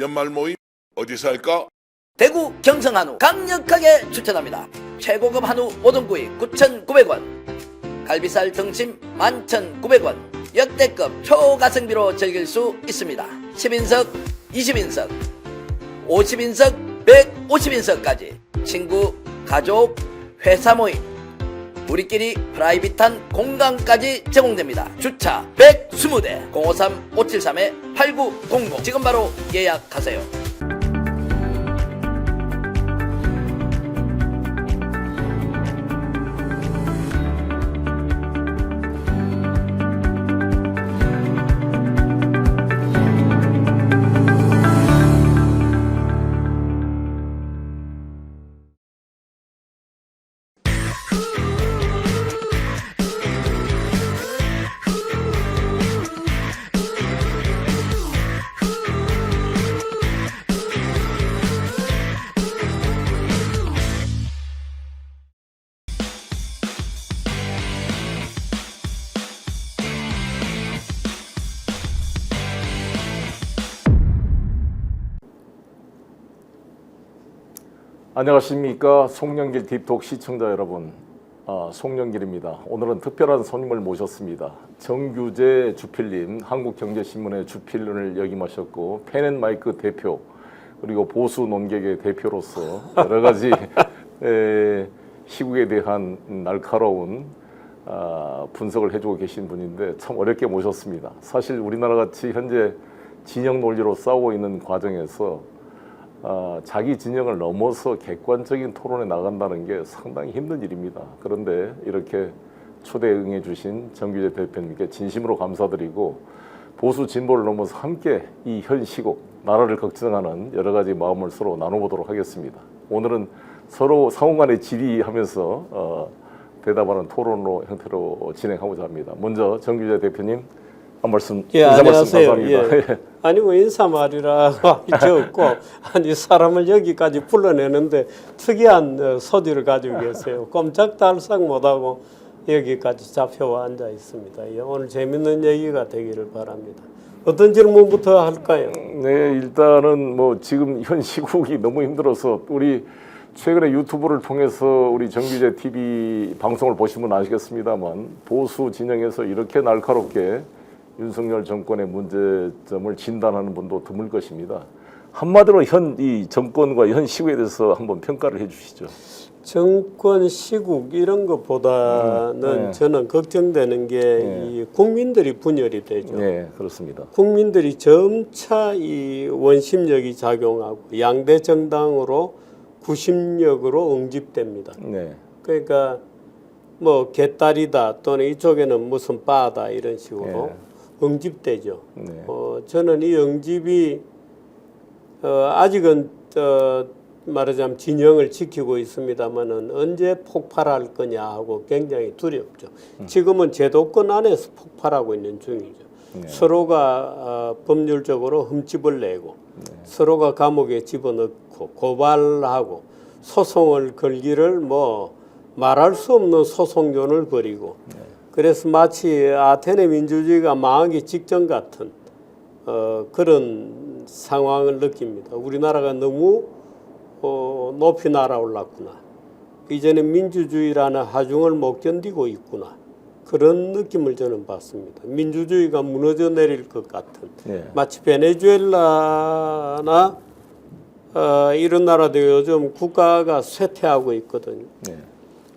연말 모임 어디서 할까? 대구 경성 한우 강력하게 추천합니다. 최고급 한우 모듬구이 9,900원, 갈비살 등심 11,900원, 역대급 초가성비로 즐길 수 있습니다. 10인석, 20인석, 50인석, 150인석까지 친구, 가족, 회사 모임, 우리끼리 프라이빗한 공간까지 제공됩니다. 주차 120대 053-573-8900 지금 바로 예약하세요. 안녕하십니까. 송영길 딥톡 시청자 여러분, 송영길입니다. 오늘은 특별한 손님을 모셨습니다. 정규재 주필님, 한국경제신문의 주필을 역임하셨고 펜앤마이크 대표, 그리고 보수 논객의 대표로서 여러 가지 시국에 대한 날카로운 분석을 해주고 계신 분인데 참 어렵게 모셨습니다. 사실 우리나라 같이 현재 진영 논리로 싸우고 있는 과정에서 자기 진영을 넘어서 객관적인 토론에 나간다는 게 상당히 힘든 일입니다. 그런데 이렇게 초대에 응해주신 정규재 대표님께 진심으로 감사드리고, 보수 진보를 넘어서 함께 이 현 시국 나라를 걱정하는 여러 가지 마음을 서로 나눠보도록 하겠습니다. 오늘은 서로 상호간에 질의하면서 대답하는 토론으로 형태로 진행하고자 합니다. 먼저 정규재 대표님 한 말씀, 인사 말씀 감사합니다. 예. 아니 뭐 인사말이라 적고 아니 사람을 여기까지 불러내는데 특이한 소질을 가지고 계세요. 꼼짝달싹 못하고 여기까지 잡혀와 앉아 있습니다. 예, 오늘 재밌는 얘기가 되기를 바랍니다. 어떤 질문부터 할까요? 네, 일단은 뭐 지금 현 시국이 너무 힘들어서 우리 최근에 유튜브를 통해서 우리 정규재 TV 방송을 보시면 아시겠습니다만 보수 진영에서 이렇게 날카롭게 윤석열 정권의 문제점을 진단하는 분도 드물 것입니다. 한마디로 현 이 정권과 현 시국에 대해서 한번 평가를 해주시죠. 정권 시국 이런 것보다는 네. 저는 걱정되는 게 이 국민들이 분열이 되죠. 네, 그렇습니다. 국민들이 점차 이 원심력이 작용하고 양대 정당으로 구심력으로 응집됩니다. 네, 그러니까 뭐 개딸이다 또는 이쪽에는 무슨 빠다 이런 식으로 응집되죠. 네. 저는 이 응집이 아직은 말하자면 진영을 지키고 있습니다만은 언제 폭발할 거냐 하고 굉장히 두렵죠. 지금은 제도권 안에서 폭발하고 있는 중이죠. 네. 서로가 법률적으로 흠집을 내고 서로가 감옥에 집어넣고 고발하고 소송을 걸기를 뭐 말할 수 없는 소송전을 벌이고 그래서 마치 아테네 민주주의가 망하기 직전 같은 그런 상황을 느낍니다. 우리나라가 너무 높이 날아올랐구나. 이제는 민주주의라는 하중을 못 견디고 있구나. 그런 느낌을 저는 받습니다. 민주주의가 무너져 내릴 것 같은. 마치 베네수엘라나 이런 나라도 요즘 국가가 쇠퇴하고 있거든요.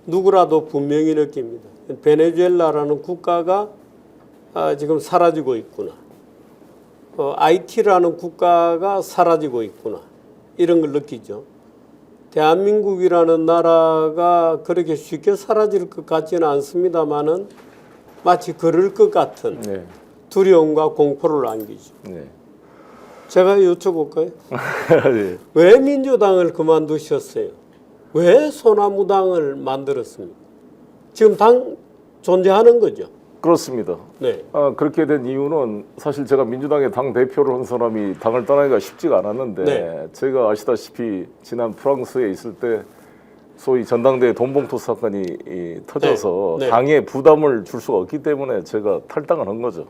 누구라도 분명히 느낍니다. 베네수엘라라는 국가가 지금 사라지고 있구나. IT라는 국가가 사라지고 있구나. 이런 걸 느끼죠. 대한민국이라는 나라가 그렇게 쉽게 사라질 것 같지는 않습니다만은 마치 그럴 것 같은 두려움과 공포를 안기죠. 제가 여쭤볼까요? 네. 왜 민주당을 그만두셨어요? 왜 소나무당을 만들었습니까? 지금 당 존재하는 거죠. 그렇습니다. 네. 그렇게 된 이유는 사실 제가 민주당의 당 대표를 한 사람이 당을 떠나기가 쉽지가 않았는데 제가 아시다시피 지난 프랑스에 있을 때 소위 전당대회 돈봉투 사건이 터져서 당에 부담을 줄 수가 없기 때문에 제가 탈당을 한 거죠.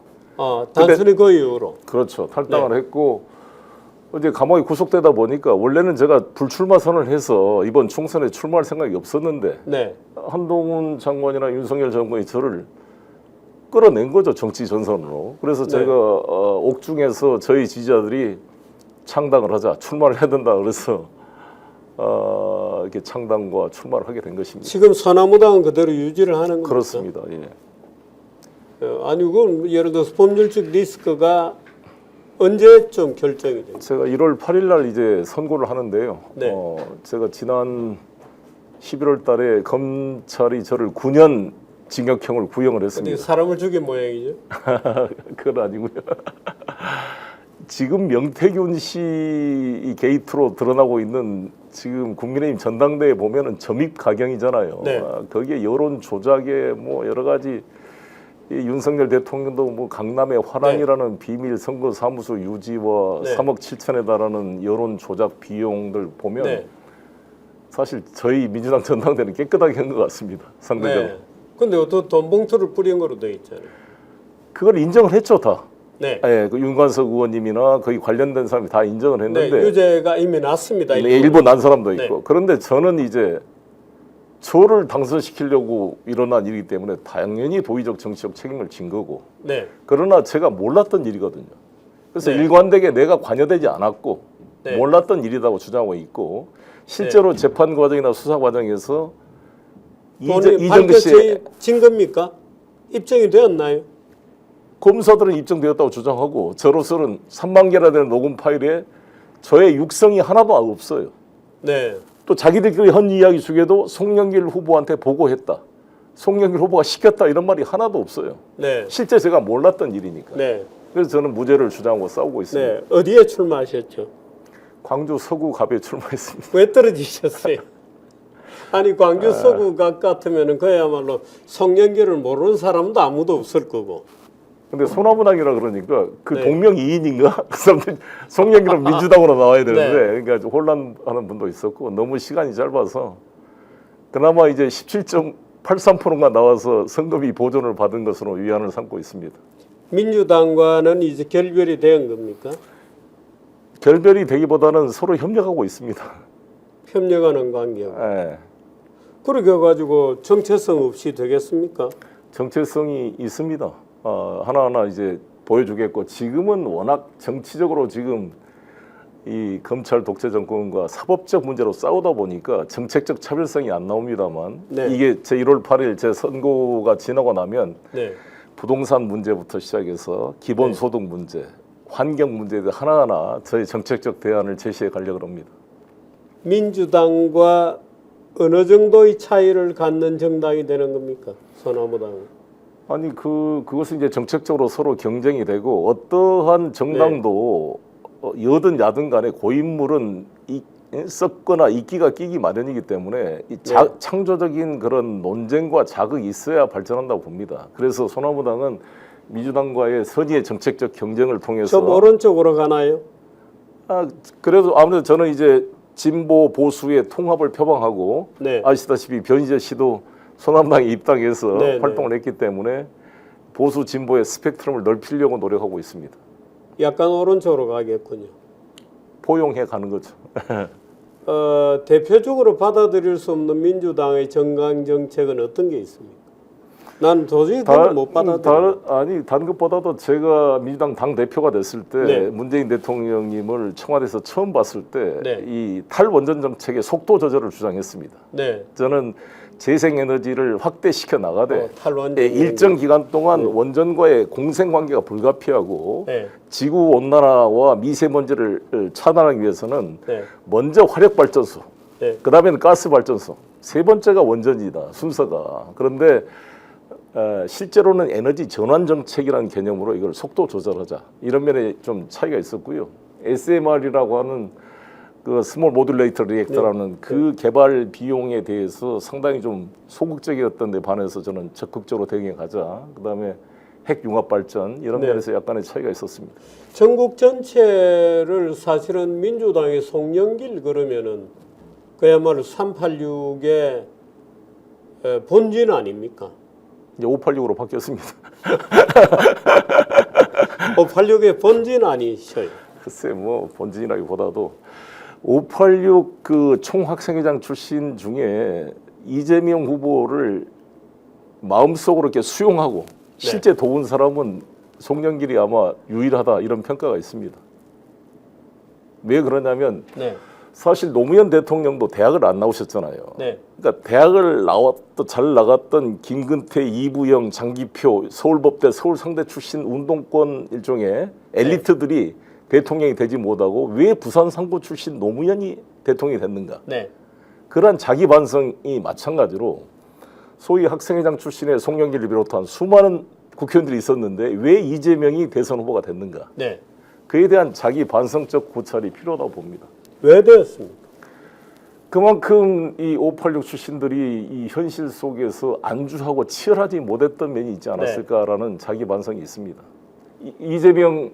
단순히 그 이유로. 그렇죠. 탈당을 했고 이제 감옥에 구속되다 보니까 원래는 제가 불출마 선언을 해서 이번 총선에 출마할 생각이 없었는데 네. 한동훈 장관이나 윤석열 장관이 저를 끌어낸 거죠, 정치 전선으로. 그래서 네. 제가 옥중에서 저희 지지자들이 창당을 하자, 출마를 해야 된다 그래서 이렇게 창당과 출마를 하게 된 것입니다. 지금 서나무당은 그대로 유지를 하는 겁니까? 그렇습니다. 예. 아니 그건 예를 들어서 법률적 리스크가 언제쯤 결정이 됩니까? 제가 1월 8일 날 이제 선고를 하는데요. 네. 제가 지난 11월 달에 검찰이 저를 9년 징역형을 구형을 근데 했습니다. 사람을 죽인 모양이죠. 그건 아니고요. 지금 명태균 씨 이 게이트로 드러나고 있는 지금 국민의힘 전당대회 보면은 점입 가경이잖아요. 네. 거기에 여론 조작에 뭐 여러 가지 이 윤석열 대통령도 뭐 강남의 화랑이라는 비밀 선거 사무소 유지와 네. 3억 7천에 달하는 여론 조작 비용들 보면 네. 사실 저희 민주당 전당대회는 깨끗하게 한 것 같습니다. 상대적으로. 네. 근데 어떤 돈 봉투를 뿌린 거로 돼 있잖아요. 그걸 인정을 했죠, 다. 네. 예, 그 윤관석 의원님이나 거기 관련된 사람이 다 인정을 네, 했는데 유죄가 이미 났습니다. 네, 일부 난 사람도 네. 있고. 그런데 저는 이제 저를 당선시키려고 일어난 일이기 때문에 당연히 도의적 정치적 책임을 진 거고. 네. 그러나 제가 몰랐던 일이거든요. 그래서 네. 일관되게 내가 관여되지 않았고 네. 몰랐던 일이라고 주장하고 있고 실제로 재판 과정이나 수사 과정에서 돈이 이정규 씨의 밝혀진 겁니까? 입증이 되었나요? 검사들은 입증되었다고 주장하고 저로서는 3만 개나 되는 녹음 파일에 저의 육성이 하나도 없어요. 네. 또 자기들끼리 한 이야기 중에도 송영길 후보한테 보고했다. 송영길 후보가 시켰다 이런 말이 하나도 없어요. 네. 실제 제가 몰랐던 일이니까. 네. 그래서 저는 무죄를 주장하고 싸우고 있습니다. 네. 어디에 출마하셨죠? 광주 서구갑에 출마했습니다. 왜 떨어지셨어요? 아니 광주 서구갑 같으면은 그야말로 송영길을 모르는 사람도 아무도 없을 거고. 근데 소나무당이라 그러니까 그 네. 동명이인인가? 그 사람들 송영길은 민주당으로 나와야 되는데 네. 그러니까 좀 혼란하는 분도 있었고 너무 시간이 짧아서 그나마 이제 17.83%가 나와서 선거비 보존을 받은 것으로 위안을 삼고 있습니다. 민주당과는 이제 결별이 된 겁니까? 결별이 되기보다는 서로 협력하고 있습니다. 협력하는 관계고. 예. 그렇게 해가지고 정체성 없이 되겠습니까? 정체성이 있습니다. 하나하나 이제 보여주겠고 지금은 워낙 정치적으로 지금 이 검찰 독재 정권과 사법적 문제로 싸우다 보니까 정책적 차별성이 안 나옵니다만 네. 이게 제 1월 8일 제 선고가 지나고 나면 네. 부동산 문제부터 시작해서 기본소득 문제, 환경 문제들 하나하나 저희 정책적 대안을 제시해 가려고 합니다. 민주당과 어느 정도의 차이를 갖는 정당이 되는 겁니까? 소나무당은. 아니 그것은 이제 정책적으로 서로 경쟁이 되고 어떠한 정당도 여든 야든 간에 고인물은 썩거나 이끼가 끼기 마련이기 때문에 이 창조적인 그런 논쟁과 자극이 있어야 발전한다고 봅니다. 그래서 소나무당은 민주당과의 선의의 정책적 경쟁을 통해서 저 오른쪽으로 가나요? 그래도 아무래도 저는 이제 진보 보수의 통합을 표방하고 네. 아시다시피 변희재 씨도 소나무당에 입당해서 네, 활동을 했기 때문에 보수 진보의 스펙트럼을 넓히려고 노력하고 있습니다. 약간 오른쪽으로 가겠군요. 포용해 가는 거죠. 대표적으로 받아들일 수 없는 민주당의 정강 정책은 어떤 게 있습니까? 난 도저히 그걸 못 받아들여. 다른 것보다도 제가 민주당 당 대표가 됐을 때 네. 문재인 대통령님을 청와대에서 처음 봤을 때 네. 이 탈원전 정책의 속도 조절을 주장했습니다. 네. 저는 재생에너지를 확대시켜 나가되 탈원전 일정 기간 동안 네. 원전과의 공생관계가 불가피하고 네. 지구 온난화와 미세먼지를 차단하기 위해서는 네. 먼저 화력발전소, 네. 그 다음에는 가스발전소, 세 번째가 원전이다 순서가. 그런데 실제로는 에너지 전환 정책이라는 개념으로 이걸 속도 조절하자 이런 면에 좀 차이가 있었고요. SMR이라고 하는 그 스몰 모듈레이터 리액터라는 그 개발 비용에 대해서 상당히 좀 소극적이었던 데 반해서 저는 적극적으로 대응해 가자. 그다음에 핵 융합 발전 이런 네. 면에서 약간의 차이가 있었습니다. 전국 전체를 사실은 민주당의 송영길 그러면은 그야말로 386의 본진 아닙니까? 이제 586으로 바뀌었습니다. 586의 본진 아니셔요. 글쎄 뭐 본진이라기보다도 586 그 총학생회장 출신 중에 이재명 후보를 마음속으로 이렇게 수용하고 실제 도운 사람은 송영길이 아마 유일하다 이런 평가가 있습니다. 왜 그러냐면 네. 사실 노무현 대통령도 대학을 안 나오셨잖아요. 네. 그러니까 대학을 잘 나갔던 김근태, 이부영, 장기표, 서울법대, 서울상대 출신 운동권 일종의 엘리트들이 대통령이 되지 못하고 왜 부산 상고 출신 노무현이 대통령이 됐는가? 네. 그러한 자기 반성이 마찬가지로 소위 학생회장 출신의 송영길을 비롯한 수많은 국회의원들이 있었는데 왜 이재명이 대선 후보가 됐는가? 네. 그에 대한 자기 반성적 고찰이 필요하다고 봅니다. 왜 되었습니까? 그만큼 이 586 출신들이 이 현실 속에서 안주하고 치열하지 못했던 면이 있지 않았을까라는 자기 반성이 있습니다. 이재명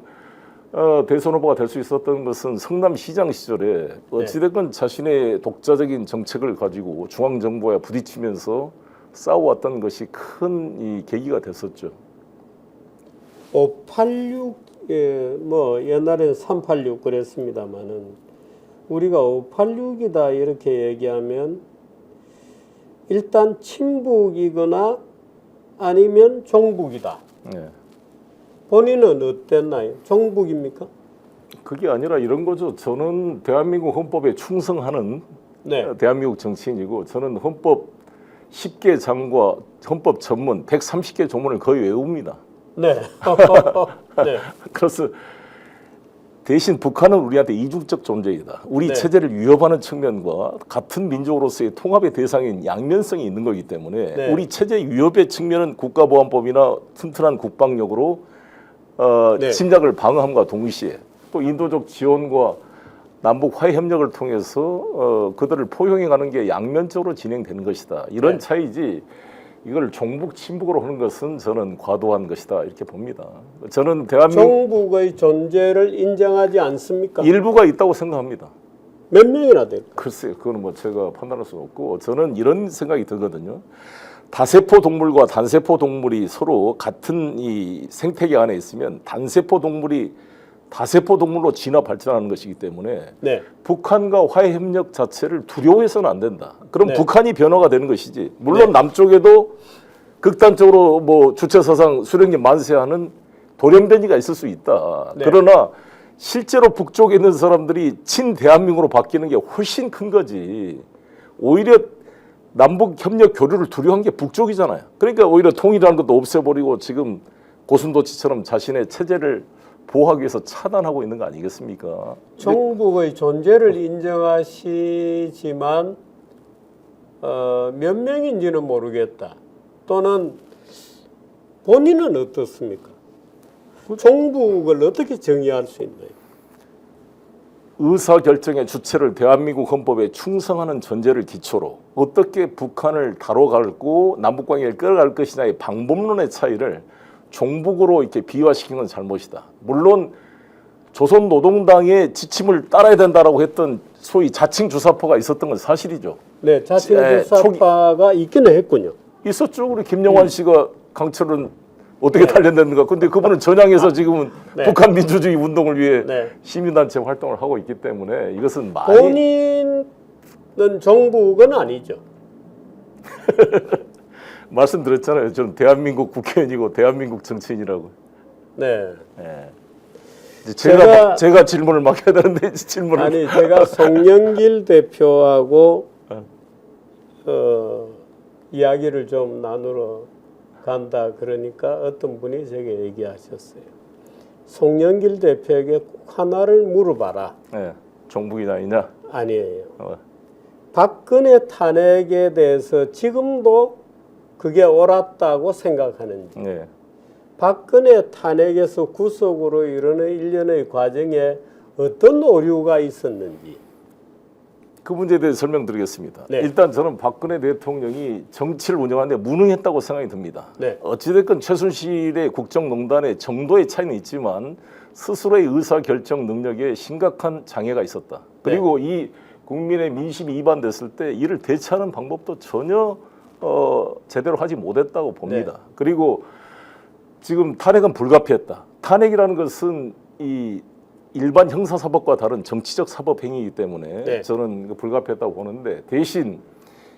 대선 후보가 될 수 있었던 것은 성남시장 시절에 어찌됐건 자신의 독자적인 정책을 가지고 중앙정부와 부딪히면서 싸워왔던 것이 큰 이 계기가 됐었죠. 586, 뭐 옛날에는 386 그랬습니다만은 우리가 586이다 이렇게 얘기하면 일단 친북이거나 아니면 종북이다. 네. 본인은 어땠나요? 종북입니까? 그게 아니라 이런 거죠. 저는 대한민국 헌법에 충성하는 네. 대한민국 정치인이고 저는 헌법 10개 장과 헌법 전문 130개 조문을 거의 외웁니다. 네. 네. 그래서 대신 북한은 우리한테 이중적 존재이다. 우리 네. 체제를 위협하는 측면과 같은 민족으로서의 통합의 대상인 양면성이 있는 거기 때문에 네. 우리 체제 위협의 측면은 국가보안법이나 튼튼한 국방력으로 네. 침략을 방어함과 동시에 또 인도적 지원과 남북 화해 협력을 통해서 그들을 포용해가는 게 양면적으로 진행되는 것이다. 이런 네. 차이지 이걸 종북 친북으로 하는 것은 저는 과도한 것이다 이렇게 봅니다. 저는 대한민국 종북의 존재를 인정하지 않습니까? 일부가 있다고 생각합니다. 몇 명이나 될까? 글쎄요, 그거는 뭐 제가 판단할 수 없고 저는 이런 생각이 들거든요. 다세포 동물과 단세포 동물이 서로 같은 이 생태계 안에 있으면 단세포 동물이 다세포 동물로 진화 발전하는 것이기 때문에 네. 북한과 화해 협력 자체를 두려워해서는 안 된다. 그럼 네. 북한이 변화가 되는 것이지. 물론 네. 남쪽에도 극단적으로 뭐 주체사상 수령님 만세하는 돌연변이가 있을 수 있다. 네. 그러나 실제로 북쪽에 있는 사람들이 친대한민국으로 바뀌는 게 훨씬 큰 거지. 오히려 남북 협력 교류를 두려워한 게 북쪽이잖아요. 그러니까 오히려 통일이라는 것도 없애버리고 지금 고슴도치처럼 자신의 체제를 보호하기 위해서 차단하고 있는 거 아니겠습니까? 종북의 존재를 인정하시지만 몇 명인지는 모르겠다. 또는 본인은 어떻습니까? 종북을 어떻게 정의할 수 있나요? 의사결정의 주체를 대한민국 헌법에 충성하는 전제를 기초로 어떻게 북한을 다뤄갈고 남북관계를 끌어갈 것이냐의 방법론의 차이를 종북으로 이렇게 비화시키는 건 잘못이다. 물론 조선노동당의 지침을 따라야 된다라고 했던 소위 자칭 주사파가 있었던 건 사실이죠. 네, 자칭 주사파가 있기는 했군요. 있었죠. 우리 김영환 씨가 강철은 어떻게 단련됐는가. 근데 그분은 전향해서 지금은 네. 북한 민주주의 운동을 위해 네. 시민단체 활동을 하고 있기 때문에 이것은 많이 본인은 종북은 아니죠. 말씀드렸잖아요. 저는 대한민국 국회의원이고 대한민국 정치인이라고. 네. 예. 이제 제가 질문을 막 해야 되는데 질문을 아니 제가 송영길 대표하고 이야기를 좀 나누러 간다 그러니까 어떤 분이 제게 얘기하셨어요. 송영길 대표에게 꼭 하나를 물어봐라. 예. 종북이냐 아니냐. 아니에요. 박근혜 탄핵에 대해서 지금도 그게 옳았다고 생각하는지. 예. 박근혜 탄핵에서 구속으로 이르는 일련의 과정에 어떤 오류가 있었는지. 그 문제에 대해서 설명드리겠습니다. 네. 일단 저는 박근혜 대통령이 정치를 운영하는데 무능했다고 생각이 듭니다. 네. 어찌됐건 최순실의 국정농단의 정도의 차이는 있지만 스스로의 의사결정 능력에 심각한 장애가 있었다. 그리고 이 국민의 민심이 이반됐을 때 이를 대처하는 방법도 전혀 제대로 하지 못했다고 봅니다. 네. 그리고 지금 탄핵은 불가피했다. 탄핵이라는 것은 이 일반 형사사법과 다른 정치적 사법 행위이기 때문에 네. 저는 불가피했다고 보는데 대신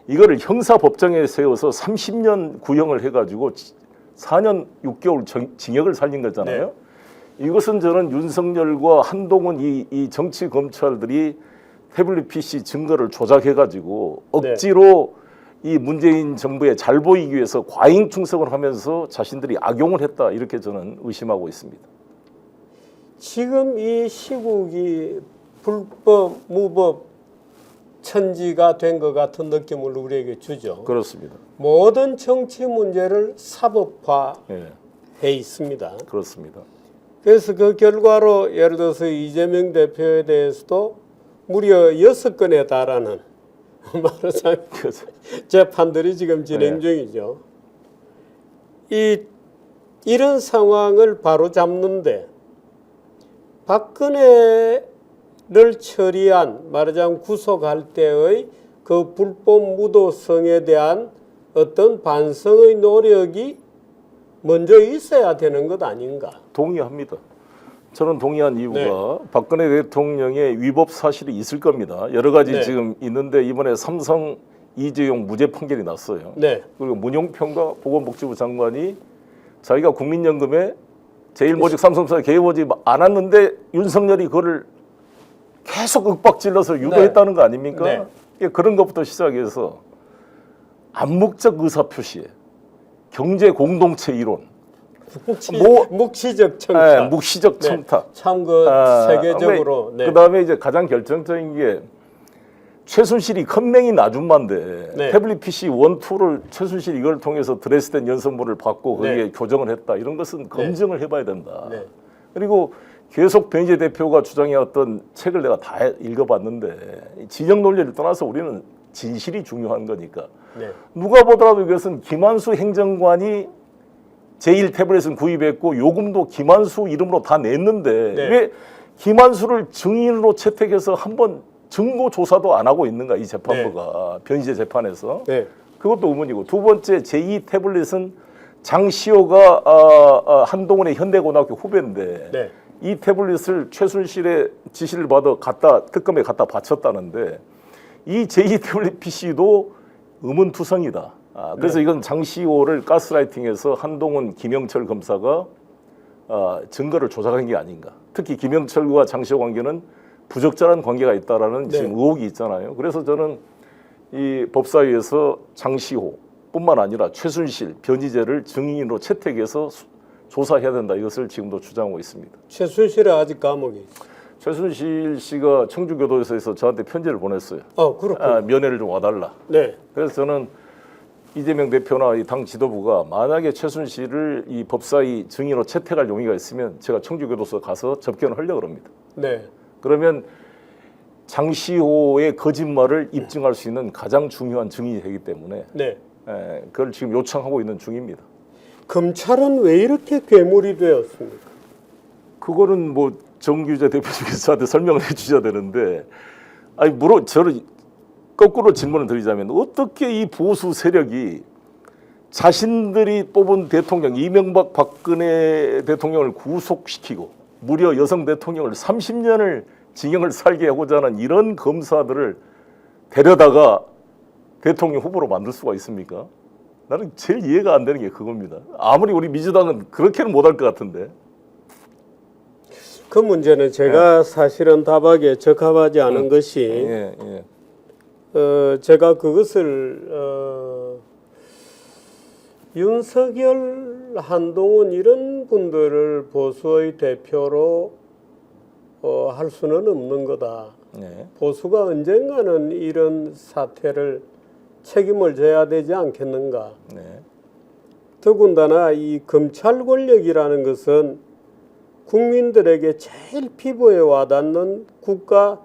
이거를 형사법정에 세워서 30년 구형을 해가지고 4년 6개월 징역을 살린 거잖아요. 이것은 저는 윤석열과 한동훈 이 정치 검찰들이 태블릿 PC 증거를 조작해가지고 억지로 이 문재인 정부에 잘 보이기 위해서 과잉 충성을 하면서 자신들이 악용을 했다 이렇게 저는 의심하고 있습니다. 지금 이 시국이 불법, 무법 천지가 된 것 같은 느낌을 우리에게 주죠. 그렇습니다. 모든 정치 문제를 사법화해 예, 있습니다. 그렇습니다. 그래서 그 결과로 예를 들어서 이재명 대표에 대해서도 무려 6건에 달하는 말하자면 재판들이 지금 진행 중이죠. 이런 상황을 바로 잡는데 박근혜를 처리한 말하자면 구속할 때의 그 불법 무도성에 대한 어떤 반성의 노력이 먼저 있어야 되는 것 아닌가? 동의합니다. 저는 동의한 이유가 박근혜 대통령의 위법 사실이 있을 겁니다. 여러 가지 지금 있는데 이번에 삼성 이재용 무죄 판결이 났어요. 그리고 문용평가 보건복지부 장관이 자기가 국민연금에 제1모직 삼성사 개입하지 않았는데 윤석열이 그거를 계속 윽박질러서 유도했다는 거 아닙니까? 그런 것부터 시작해서 암묵적 의사표시에 경제 공동체 이론, 묵시적 청탁. 묵시적 청탁. 참 그 세계적으로. 그다음에 이제 가장 결정적인 게 최순실이 큰맹이 나줌만데 태블릿 PC 1, 2를 최순실이 이걸 통해서 드레스덴 연설문을 받고 거기에 교정을 했다. 이런 것은 검증을 해봐야 된다. 그리고 계속 변희재 대표가 주장해왔던 책을 내가 다 읽어봤는데 진영 논리를 떠나서 우리는 진실이 중요한 거니까 누가 보더라도 이것은 김한수 행정관이 제1 태블릿은 구입했고 요금도 김한수 이름으로 다 냈는데 왜 김한수를 증인으로 채택해서 한번 증거 조사도 안 하고 있는가 이 재판부가 변희재 재판에서 그것도 의문이고 두 번째 제2 태블릿은 장시호가 한동훈의 현대고등학교 후배인데 이 태블릿을 최순실의 지시를 받아 특검에 갖다 바쳤다는데 이 제2 태블릿 PC도 의문투성이다. 그래서 이건 장시호를 가스라이팅해서 한동훈, 김영철 검사가 증거를 조작한 게 아닌가. 특히 김영철과 장시호 관계는 부적절한 관계가 있다라는 지금 의혹이 있잖아요. 그래서 저는 이 법사위에서 장시호뿐만 아니라 최순실, 변희재를 증인으로 채택해서 조사해야 된다. 이것을 지금도 주장하고 있습니다. 최순실은 아직 감옥에 있어요. 최순실 씨가 청주교도소에서 저한테 편지를 보냈어요. 그렇군요. 면회를 좀 와달라. 그래서 저는 이재명 대표나 이 당 지도부가 만약에 최순실을 이 법사위 증인으로 채택할 용의가 있으면 제가 청주교도소 가서 접견을 하려고 합니다. 그러면 장시호의 거짓말을 입증할 수 있는 가장 중요한 증인이 되기 때문에 그걸 지금 요청하고 있는 중입니다. 검찰은 왜 이렇게 괴물이 되었습니까? 그거는 뭐 정규재 대표님께서 저한테 설명을 해주셔야 되는데 저를 거꾸로 질문을 드리자면 어떻게 이 보수 세력이 자신들이 뽑은 대통령 이명박 박근혜 대통령을 구속시키고 무려 여성 대통령을 30년을 징역을 살게 하고자 하는 이런 검사들을 데려다가 대통령 후보로 만들 수가 있습니까? 나는 제일 이해가 안 되는 게 그겁니다. 아무리 우리 민주당은 그렇게는 못할 것 같은데. 그 문제는 제가 사실은 답하기에 적합하지 않은 것이 제가 그것을 윤석열, 한동훈 이런 분들을 보수의 대표로 할 수는 없는 거다. 보수가 언젠가는 이런 사태를 책임을 져야 되지 않겠는가. 더군다나 이 검찰 권력이라는 것은 국민들에게 제일 피부에 와닿는 국가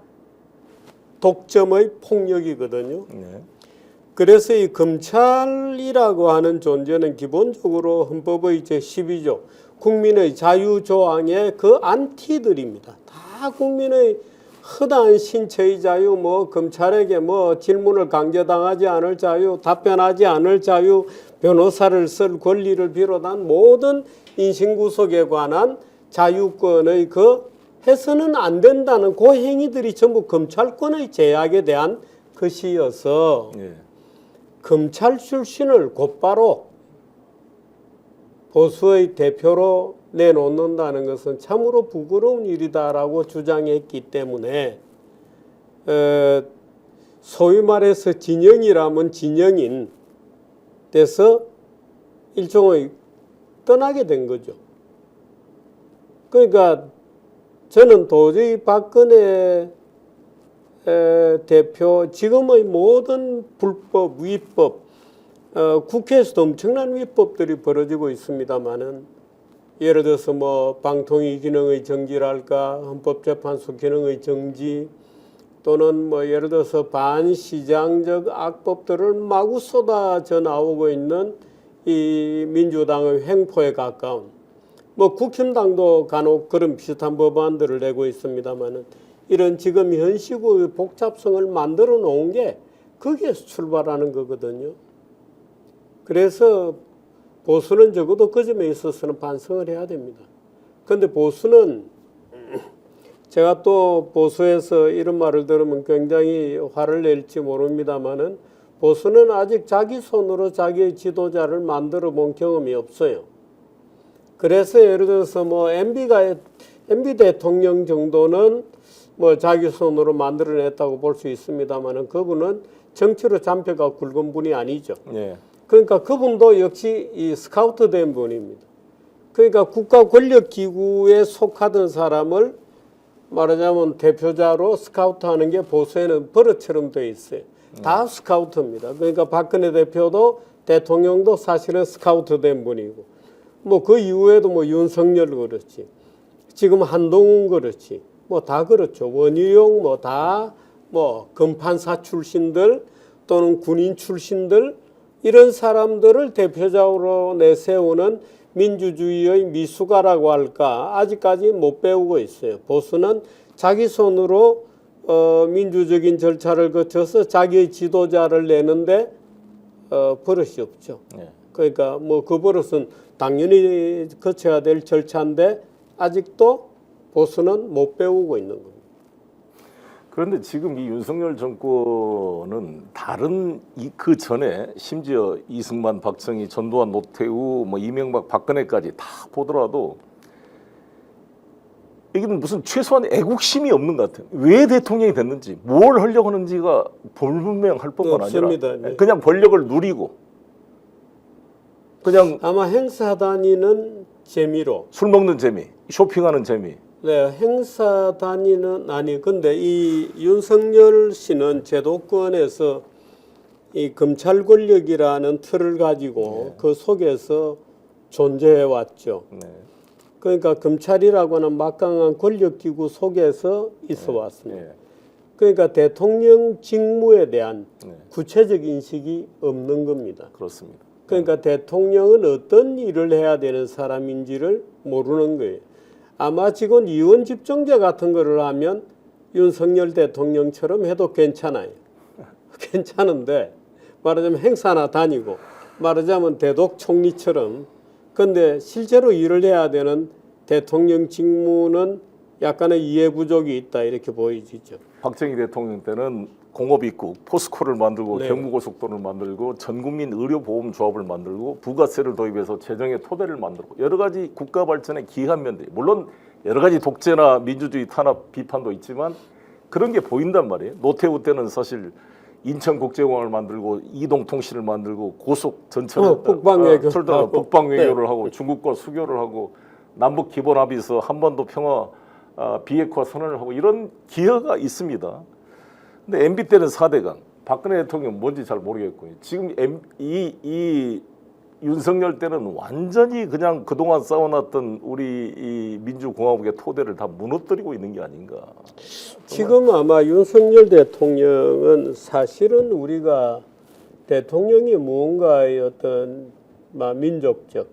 독점의 폭력이거든요. 그래서 이 검찰이라고 하는 존재는 기본적으로 헌법의 제12조 국민의 자유조항의 그 안티들입니다. 다 국민의 허다한 신체의 자유, 검찰에게 질문을 강제당하지 않을 자유, 답변하지 않을 자유, 변호사를 쓸 권리를 비롯한 모든 인신구속에 관한 자유권의 그 해서는 안 된다는 그 행위들이 전부 검찰권의 제약에 대한 것이어서 예. 검찰 출신을 곧바로 보수의 대표로 내놓는다는 것은 참으로 부끄러운 일이다라고 주장했기 때문에 소위 말해서 진영이라면 진영인 돼서 일종의 떠나게 된 거죠. 그러니까 저는 도저히 박근혜 대표 지금의 모든 불법, 위법, 국회에서도 엄청난 위법들이 벌어지고 있습니다만은 예를 들어서 뭐 방통위 기능의 정지랄까, 헌법재판소 기능의 정지 또는 뭐 예를 들어서 반시장적 악법들을 마구 쏟아져 나오고 있는 이 민주당의 횡포에 가까운 뭐 국힘당도 간혹 그런 비슷한 법안들을 내고 있습니다만은 이런 지금 현 시국의 복잡성을 만들어 놓은 게 거기에서 출발하는 거거든요. 그래서 보수는 적어도 그 점에 있어서는 반성을 해야 됩니다. 그런데 보수는 제가 또 보수에서 이런 말을 들으면 굉장히 화를 낼지 모릅니다만은 보수는 아직 자기 손으로 자기의 지도자를 만들어 본 경험이 없어요. 그래서 예를 들어서 뭐 MB 대통령 정도는 뭐 자기 손으로 만들어냈다고 볼 수 있습니다만은 그분은 정치로 잔뼈가 굵은 분이 아니죠. 예. 그러니까 그분도 역시 이 스카우트 된 분입니다. 그러니까 국가 권력 기구에 속하던 사람을 말하자면 대표자로 스카우트하는 게 보수에는 버릇처럼 돼 있어요. 다 스카우트입니다. 그러니까 박근혜 대표도 대통령도 사실은 스카우트 된 분이고 뭐 그 이후에도 뭐 윤석열 그렇지 지금 한동훈 그렇지 뭐 다 그렇죠. 원희룡 뭐 다 뭐 검판사 출신들 또는 군인 출신들 이런 사람들을 대표적으로 내세우는 민주주의의 미숙아라고 할까 아직까지 못 배우고 있어요. 보수는 자기 손으로 민주적인 절차를 거쳐서 자기의 지도자를 내는데 버릇이 없죠. 예. 그러니까 뭐 그 버릇은 당연히 거쳐야 될 절차인데 아직도 보수는 못 배우고 있는 겁니다. 그런데 지금 이 윤석열 정권은 다른 그 전에 심지어 이승만, 박정희, 전두환, 노태우, 뭐 이명박, 박근혜까지 다 보더라도 이게는 무슨 최소한 애국심이 없는 것 같아요. 왜 대통령이 됐는지, 뭘 하려고 하는지가 불분명할 뿐만 없습니다. 아니라 네. 그냥 권력을 누리고 그냥 아마 행사 다니는 재미로 술 먹는 재미, 쇼핑하는 재미. 네, 행사 다니는 아니 근데 이 윤석열 씨는 제도권에서 이 검찰 권력이라는 틀을 가지고 그 속에서 존재해 왔죠. 네. 그러니까 검찰이라고 하는 막강한 권력기구 속에서 있어 왔습니다. 예. 그러니까 대통령 직무에 대한 네. 구체적 인식이 없는 겁니다. 그렇습니다. 그러니까 대통령은 어떤 일을 해야 되는 사람인지를 모르는 거예요. 아마 지금 이원 집정제 같은 거를 하면 윤석열 대통령처럼 해도 괜찮아요. 괜찮은데 말하자면 행사나 다니고 말하자면 대독 총리처럼 근데 실제로 일을 해야 되는 대통령 직무는 약간의 이해 부족이 있다 이렇게 보여지죠. 박정희 대통령 때는 공업입국, 포스코를 만들고 네. 경부고속도로를 만들고 전국민 의료보험조합을 만들고 부가세를 도입해서 재정의 토대를 만들고 여러 가지 국가 발전에 기여한 면들이 물론 여러 가지 독재나 민주주의 탄압 비판도 있지만 그런 게 보인단 말이에요. 노태우 때는 사실 인천국제공항을 만들고 이동통신을 만들고 고속 전철을 북방외교 북방외교를 하고 중국과 수교를 하고 남북 기본합의서 한반도 평화 비핵화 선언을 하고 이런 기여가 있습니다. 근데 MB 때는 4대강, 박근혜 대통령 뭔지 잘 모르겠고요. 지금 이 윤석열 때는 완전히 그냥 그동안 쌓아놨던 우리 이 민주공화국의 토대를 다 무너뜨리고 있는 게 아닌가. 지금 아마 윤석열 대통령은 사실은 우리가 대통령이 무언가의 어떤 민족적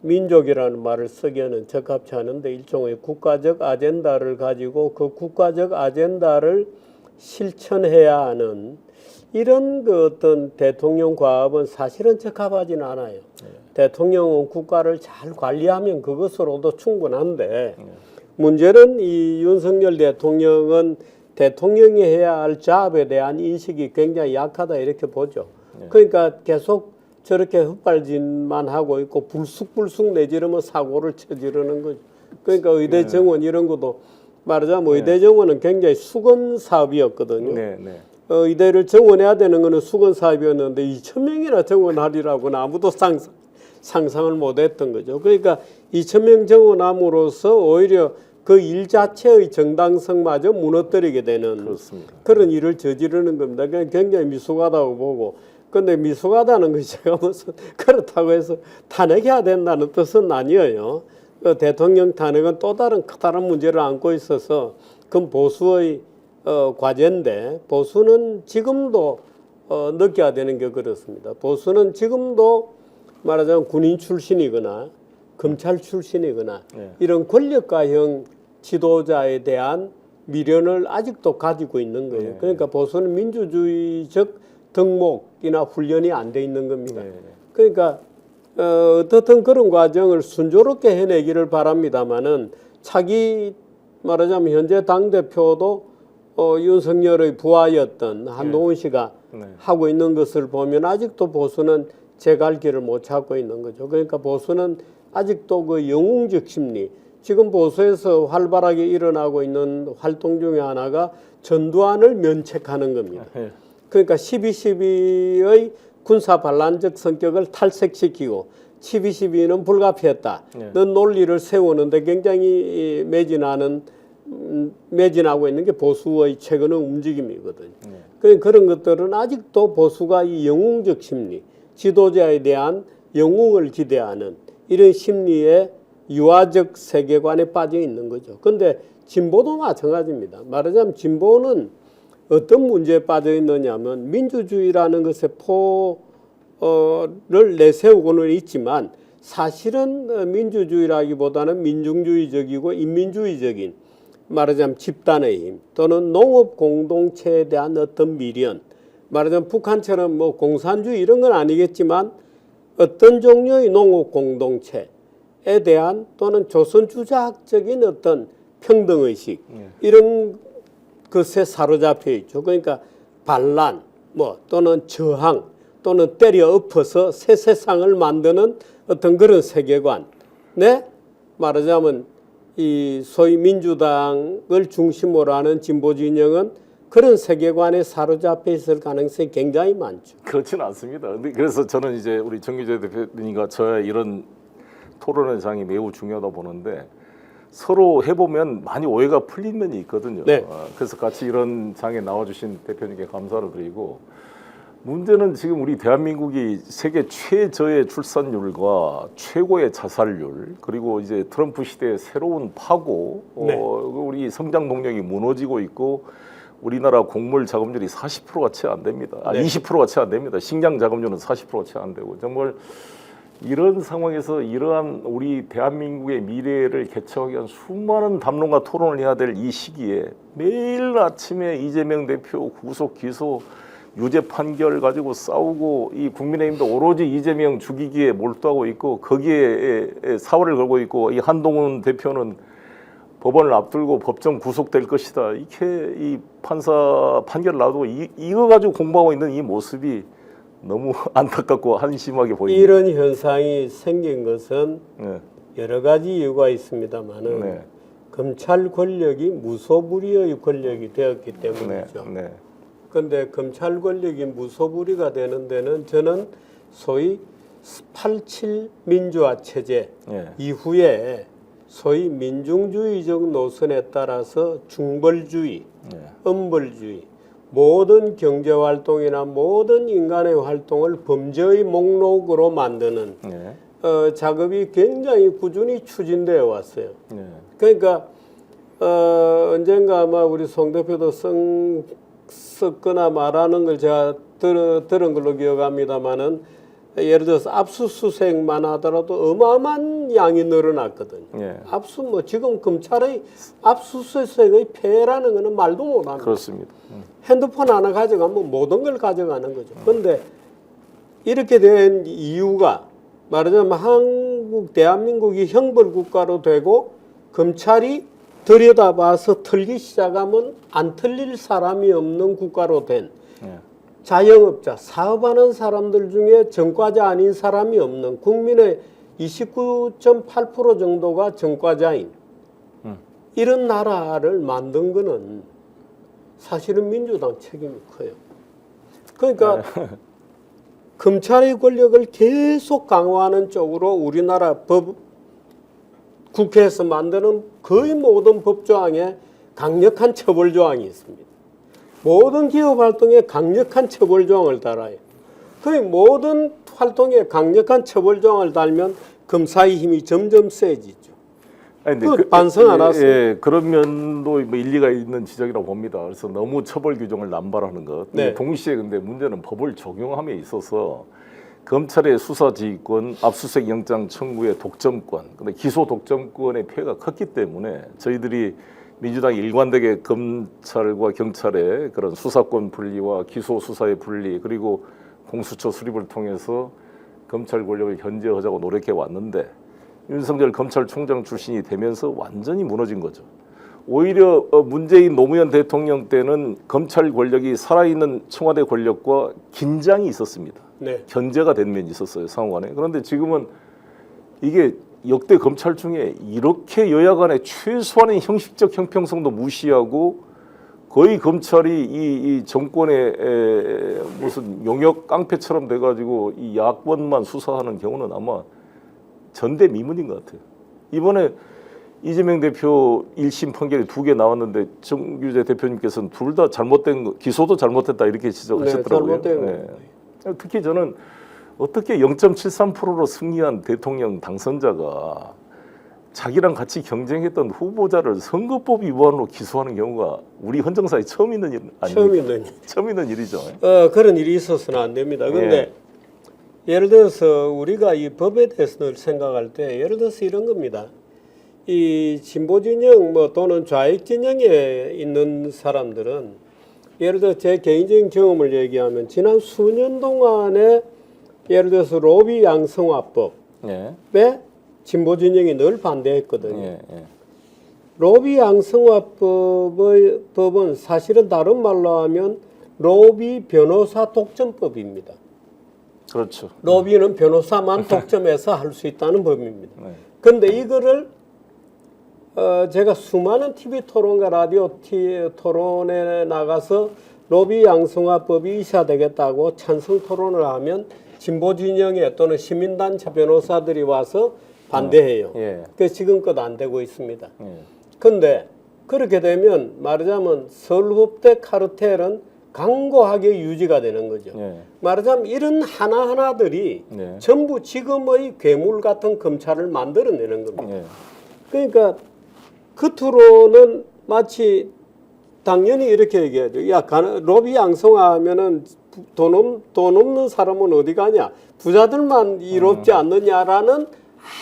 민족이라는 말을 쓰기에는 적합치 않은데 일종의 국가적 아젠다를 가지고 그 국가적 아젠다를 실천해야 하는 이런 그 어떤 대통령 과업은 사실은 적합하지는 않아요. 대통령은 국가를 잘 관리하면 그것으로도 충분한데 문제는 이 윤석열 대통령은 대통령이 해야 할 잡에 대한 인식이 굉장히 약하다 이렇게 보죠. 그러니까 계속 저렇게 헛발질만 하고 있고 불쑥불쑥 내지르면 사고를 쳐지르는 거죠. 그러니까 의대 정원 이런 것도 말하자면 의대 정원은 굉장히 수건 사업이었거든요. 의대를 정원해야 되는 거는 수건 사업이었는데 2,000명이나 정원하리라고는 아무도 상상을 못했던 거죠. 그러니까 2,000명 정원함으로써 오히려 그 일 자체의 정당성마저 무너뜨리게 되는 그렇습니다. 그런 일을 저지르는 겁니다. 그냥 굉장히 미숙하다고 보고. 근데 미숙하다는 것이 제가 무슨 그렇다고 해서 탄핵해야 된다는 뜻은 아니에요. 그 대통령 탄핵은 또 다른 커다란 문제를 안고 있어서 그건 보수의 과제인데 보수는 지금도 느껴야 되는 게 그렇습니다. 보수는 지금도 말하자면 군인 출신이거나 검찰 출신이거나 이런 권력가형 지도자에 대한 미련을 아직도 가지고 있는 거예요. 그러니까 보수는 민주주의적 덕목이나 훈련이 안 돼 있는 겁니다. 그러니까 어떻든 그런 과정을 순조롭게 해내기를 바랍니다마는 차기 말하자면 현재 당대표도 윤석열의 부하였던 한동훈 씨가 하고 있는 것을 보면 아직도 보수는 제 갈 길을 못 찾고 있는 거죠. 그러니까 보수는 아직도 그 영웅적 심리, 지금 보수에서 활발하게 일어나고 있는 활동 중에 하나가 전두환을 면책하는 겁니다. 그러니까 12.12의 군사 반란적 성격을 탈색시키고 12.12는 불가피했다. 는 논리를 세우는데 굉장히 매진하고 있는 게 보수의 최근의 움직임이거든요. 그런 것들은 아직도 보수가 이 영웅적 심리, 지도자에 대한 영웅을 기대하는 이런 심리에 유화적 세계관에 빠져 있는 거죠. 그런데 진보도 마찬가지입니다. 말하자면 진보는 어떤 문제에 빠져 있느냐면 민주주의라는 것에 포를 내세우고는 있지만 사실은 민주주의라기보다는 민중주의적이고 인민주의적인 말하자면 집단의 힘 또는 농업 공동체에 대한 어떤 미련, 말하자면 북한처럼 뭐 공산주의 이런 건 아니겠지만 어떤 종류의 농업 공동체에 대한 또는 조선 주자학적인 어떤 평등의식 이런 것에 사로잡혀 있죠. 그러니까 반란 뭐 또는 저항 또는 때려 엎어서 새 세상을 만드는 어떤 그런 세계관. 네? 말하자면 이 소위 민주당을 중심으로 하는 진보 진영은 그런 세계관에 사로잡혀 있을 가능성이 굉장히 많죠. 그렇지는 않습니다. 그래서 저는 이제 우리 정규재 대표님과 저의 이런 토론의 장이 매우 중요하다 보는데 서로 해보면 많이 오해가 풀린 면이 있거든요. 그래서 같이 이런 장에 나와주신 대표님께 감사를 드리고 문제는 지금 우리 대한민국이 세계 최저의 출산율과 최고의 자살률 그리고 이제 트럼프 시대의 새로운 파고 우리 성장 동력이 무너지고 있고 우리나라 곡물 자금률이 40%가 채 안 됩니다. 20%가 채 안 됩니다. 식량 자금률은 40%가 채 안 되고 정말 이런 상황에서 이러한 우리 대한민국의 미래를 개척하기 위한 수많은 담론과 토론을 해야 될 이 시기에 매일 아침에 이재명 대표 구속 기소 유죄 판결 가지고 싸우고 이 국민의힘도 오로지 이재명 죽이기에 몰두하고 있고 거기에 사활을 걸고 있고 이 한동훈 대표는 법원을 앞두고 법정 구속될 것이다. 이렇게 이 판사 판결을 놔두고 이거 가지고 공부하고 있는 이 모습이 너무 안타깝고 한심하게 보입니다. 이런 현상이 생긴 것은 여러 가지 이유가 있습니다만은 검찰 권력이 무소불위의 권력이 되었기 때문이죠. 그런데 검찰 권력이 무소불위가 되는 데는 저는 소위 87 민주화 체제 이후에 소위 민중주의적 노선에 따라서 중벌주의, 엄벌주의, 모든 경제활동이나 모든 인간의 활동을 범죄의 목록으로 만드는 작업이 굉장히 꾸준히 추진되어 왔어요. 그러니까 언젠가 아마 우리 송 대표도 썼거나 말하는 걸 제가 들은 걸로 기억합니다마는 예를 들어서 압수수색만 하더라도 어마어마한 양이 늘어났거든요. 뭐 지금 검찰의 압수수색의 폐해라는 거는 말도 못합니다. 그렇습니다. 핸드폰 하나 가져가면 모든 걸 가져가는 거죠. 그런데 이렇게 된 이유가 말하자면 대한민국이 형벌국가로 되고 검찰이 들여다봐서 털기 시작하면 안 틀릴 사람이 없는 국가로 된 예. 자영업자, 사업하는 사람들 중에 전과자 아닌 사람이 없는 국민의 29.8% 정도가 전과자인 이런 나라를 만든 거는 사실은 민주당 책임이 커요. 그러니까 검찰의 권력을 계속 강화하는 쪽으로 우리나라 국회에서 만드는 거의 모든 법조항에 강력한 처벌 조항이 있습니다. 모든 기업 활동에 강력한 처벌 조항을 달아요. 거의 모든 활동에 강력한 처벌 조항을 달면 검사의 힘이 점점 세지죠. 아니, 그 반성 안 하세요? 예, 그런 면도 뭐 일리가 있는 지적이라고 봅니다. 그래서 너무 처벌 규정을 남발하는 것. 네. 동시에 근데 문제는 법을 적용함에 있어서 검찰의 수사 지휘권, 압수수색 영장 청구의 독점권, 근데 기소 독점권의 폐해가 컸기 때문에 저희들이 민주당이 일관되게 검찰과 경찰의 그런 수사권 분리와 기소 수사의 분리 그리고 공수처 수립을 통해서 검찰 권력을 현저하자고 노력해 왔는데 윤석열 검찰총장 출신이 되면서 완전히 무너진 거죠. 오히려 문재인 노무현 대통령 때는 검찰 권력이 살아있는 청와대 권력과 긴장이 있었습니다. 네. 견제가 된 면이 있었어요, 상호간에. 그런데 지금은 이게 역대 검찰 중에 이렇게 여야 간의 최소한의 형식적 형평성도 무시하고 거의 검찰이 이 정권의 무슨 용역 깡패처럼 돼가지고 이 야권만 수사하는 경우는 아마 전대미문인 것 같아요. 이번에 이재명 대표 1심 판결이 2개 나왔는데 정규재 대표님께서는 둘 다 잘못된 거, 기소도 잘못했다 이렇게 지적하셨더라고요. 네, 특히 저는 어떻게 0.73%로 승리한 대통령 당선자가 자기랑 같이 경쟁했던 후보자를 선거법 위반으로 기소하는 경우가 우리 헌정사에 처음 있는 일 아닙니까? 처음 있는 일이죠. 그런 일이 있어서는 안 됩니다. 그런데 예를 들어서 우리가 이 법에 대해서 늘 생각할 때 예를 들어서 이런 겁니다. 이 진보 진영 또는 좌익 진영에 있는 사람들은 예를 들어 제 개인적인 경험을 얘기하면 지난 수년 동안에 예를 들어서 로비 양성화법에 진보 진영이 늘 반대했거든요. 로비 양성화법은 사실은 다른 말로 하면 로비 변호사 독점법입니다. 그렇죠. 로비는 변호사만 독점해서 할 수 있다는 법입니다. 그런데 이거를 제가 수많은 TV 토론과 라디오 토론에 나가서 로비 양성화법이 이사되겠다고 찬성 토론을 하면 진보 진영에 또는 시민단체 변호사들이 와서 반대해요. 그래서 지금껏 안 되고 있습니다. 그런데 그렇게 되면 말하자면 서울법대 카르텔은 강고하게 유지가 되는 거죠. 말하자면 이런 하나하나들이 전부 지금의 괴물 같은 검찰을 만들어내는 겁니다. 그러니까 겉으로는 마치 당연히 이렇게 얘기하죠. 야, 로비 양성화하면은 돈 없는 사람은 어디 가냐? 부자들만 이롭지 않느냐라는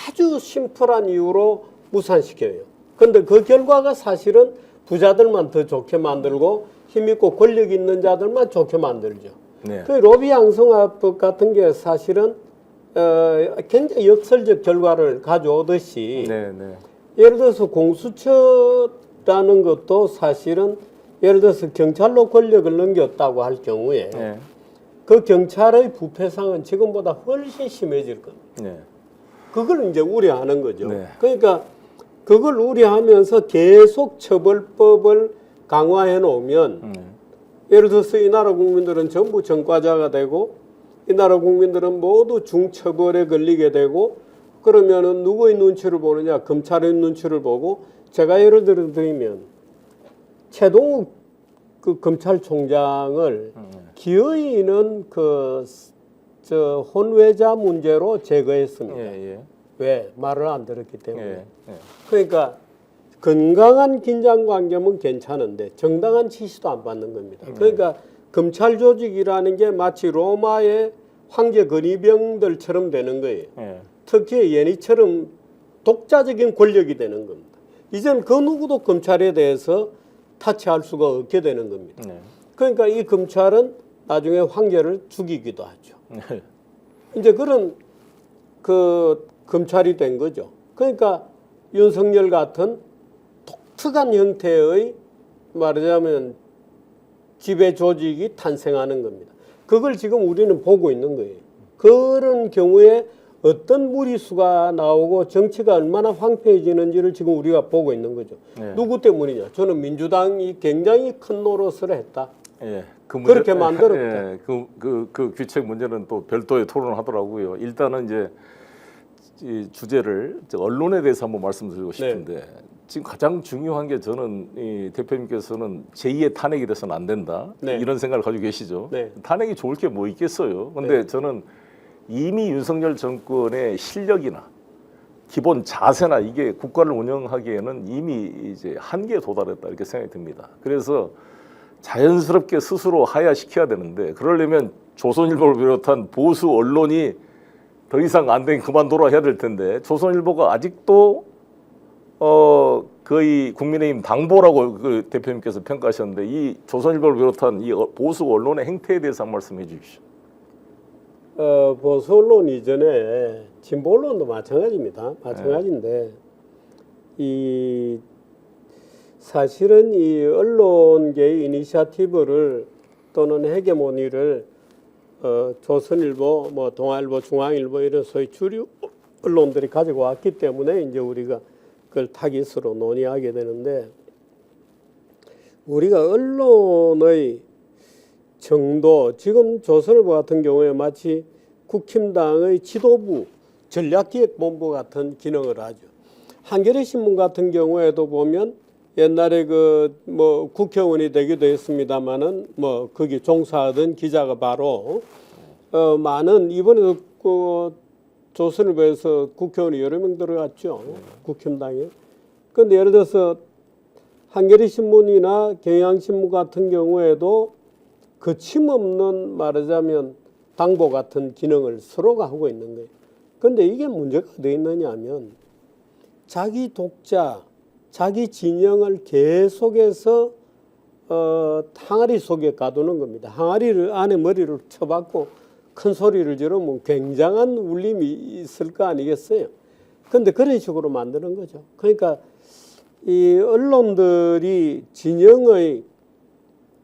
아주 심플한 이유로 무산시켜요. 그런데 그 결과가 사실은 부자들만 더 좋게 만들고 힘있고 권력 있는 자들만 좋게 만들죠. 그 로비 양성화법 같은 게 사실은 굉장히 역설적 결과를 가져오듯이 예를 들어서 공수처라는 것도 사실은 예를 들어서 경찰로 권력을 넘겼다고 할 경우에 그 경찰의 부패상은 지금보다 훨씬 심해질 겁니다. 그걸 이제 우려하는 거죠. 그러니까 그걸 우려하면서 계속 처벌법을 강화해 놓으면 예를 들어서 이 나라 국민들은 전부 전과자가 되고 이 나라 국민들은 모두 중처벌에 걸리게 되고 그러면은 누구의 눈치를 보느냐? 검찰의 눈치를 보고 제가 예를 들어 드리면 최동욱 그 검찰총장을 기어이는 저 혼외자 문제로 제거했습니다. 왜? 말을 안 들었기 때문에. 그러니까 건강한 긴장 관계면 괜찮은데 정당한 지시도 안 받는 겁니다. 그러니까 검찰 조직이라는 게 마치 로마의 황제 근위병들처럼 되는 거예요. 특히 예니처럼 독자적인 권력이 되는 겁니다. 이제는 그 누구도 검찰에 대해서 타치할 수가 없게 되는 겁니다. 그러니까 이 검찰은 나중에 황제를 죽이기도 하죠. 이제 그런 그 검찰이 된 거죠. 그러니까 윤석열 같은 독특한 형태의 말하자면 지배 조직이 탄생하는 겁니다. 그걸 지금 우리는 보고 있는 거예요. 그런 경우에 어떤 무리수가 나오고 정치가 얼마나 황폐해지는지를 지금 우리가 보고 있는 거죠. 네. 누구 때문이냐? 저는 민주당이 굉장히 큰 노릇을 했다. 예, 그렇게 만들었다. 예, 그 규칙 문제는 또 별도의 토론을 하더라고요. 일단은 이제 이 주제를 언론에 대해서 한번 말씀드리고 싶은데 지금 가장 중요한 게 저는 이 대표님께서는 제2의 탄핵이 돼서는 안 된다 이런 생각을 가지고 계시죠. 탄핵이 좋을 게 뭐 있겠어요. 근데 저는 이미 윤석열 정권의 실력이나 기본 자세나 이게 국가를 운영하기에는 이미 이제 한계에 도달했다 이렇게 생각이 듭니다. 그래서 자연스럽게 스스로 하야시켜야 되는데 그러려면 조선일보를 비롯한 보수 언론이 더 이상 안 되면 그만둬라 해야 될 텐데 조선일보가 아직도 거의 국민의힘 당보라고 그 대표님께서 평가하셨는데 이 조선일보를 비롯한 이 보수 언론의 행태에 대해서 한 말씀해 주십시오. 보수 언론 이전에 진보 언론도 마찬가지입니다. 마찬가지인데 이 사실은 이 언론계의 이니셔티브를 또는 헤게모니를 조선일보, 뭐 동아일보, 중앙일보 이런 소위 주류 언론들이 가지고 왔기 때문에 이제 우리가 그걸 타깃으로 논의하게 되는데 우리가 언론의 정도 지금 조선일보 같은 경우에 마치 국힘당의 지도부 전략기획본부 같은 기능을 하죠. 한겨레 신문 같은 경우에도 보면 옛날에 그 뭐 국회의원이 되기도 했습니다마는 뭐 거기 종사하던 기자가 바로 많은 이번에도 그 조선일보에서 국회의원이 여러 명 들어갔죠. 국힘당에. 그런데 예를 들어서 한겨레 신문이나 경향신문 같은 경우에도 거침없는 말하자면 당보 같은 기능을 서로가 하고 있는 거예요. 그런데 이게 문제가 어디 있느냐 하면 자기 독자, 자기 진영을 계속해서 항아리 속에 가두는 겁니다. 항아리를 안에 머리를 쳐박고 큰 소리를 지르면 굉장한 울림이 있을 거 아니겠어요? 그런데 그런 식으로 만드는 거죠. 그러니까 이 언론들이 진영의